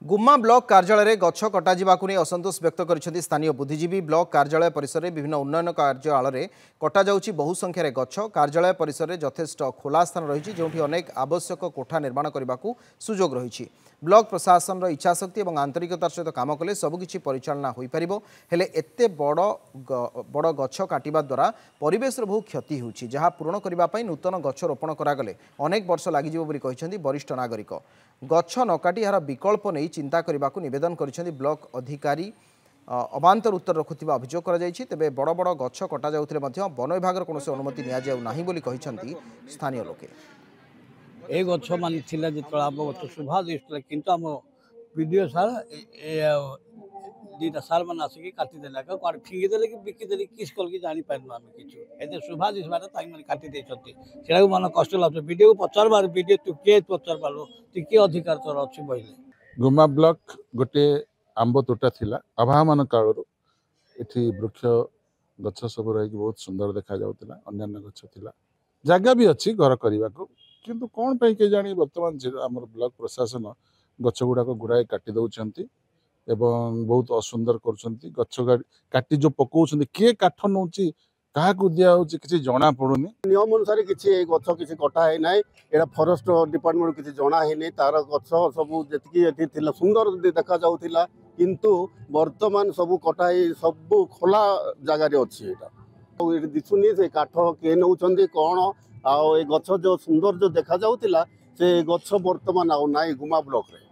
गुम्मा block कार्यालय गछ कटाक नहीं असंतोष व्यक्त कर स्थानीय बुद्धिजीवी ब्लॉक कार्यालय परिसर में विभिन्न उन्नयन कार्यालय कटा जाउछि बहु संख्यार गछ कार्यालय परिसर में यथेष्ट खोला स्थान रही जो अनेक आवश्यक कोठा निर्माण करने को सुजोग रही ब्लॉक प्रशासन इच्छाशक्ति और आंतरिकतार सहित काम कले सबकि परिचालना हो पार हेले एते बड़ बड़ गछ काटिबा द्वारा परिवेश बहु क्षति होउछि जहाँ पूरण करने नूतन गछ रोपण करागले अनेक वर्ष लगिजिबो बोली कहिसेंति वरिष्ठ नागरिक गछ न काटी यार विकल्प नहीं चिंता करने को निवेदन कर ब्लॉक अधिकारी अबांतर उत्तर रखुवा अभियोग कर तेबे बड़ बड़ गछ कटा जाउथिले मध्य वन विभाग कौन अनुमति नि बोली कहिसेंति स्थानीय लोके ए गछ मान थिला जेतला आम गछ शुभा दिसला किंतु आम वीडियो सार दीटा सार मान आसिक काटिदेला कौन फिंगिदेले कि बिकिदेले किस कल कि जानी पारनु आम किछु एते शुभा दिसबार ताई मान काटि देछथि सेडा मन कष्ट लागछ वीडियो को पचारबार वीडियो तू के पचारबालो तू के अधिकार तोर अछि बहिले गुम्मा ब्लॉक गोटे आंब तोटा थिला अभामान कालरू एठी वृक्ष गछ सब रही बहुत सुंदर देखा जाउतिला अन्यान्य गछ थिला जगह भी अच्छी घर करने को किंतु कौन पे के जानी वर्तमान आम ब्लॉक प्रशासन गछ गुड़ाक गुड़ाए काटी दौरान एवं बहुत असुंदर कर गछ काटी जो पकाउछन किए काठ नौ क्या दिया किसी जना पड़ुनी नियम अनुसार किसी गछ किसी कटा है ना यहाँ फॉरेस्ट डिपार्टमेंट किसी जना है तार गछ सब जी सुंदर देखा जाऊला किंतु वर्तमान सब कटा सब खोला जगार अच्छी दिशुनी से काठ किए नौ कौन आ गछ जो सुंदर जो देखा जाऊला से गछ वर्तमान आउ ना गुम्मा ब्लॉक रे।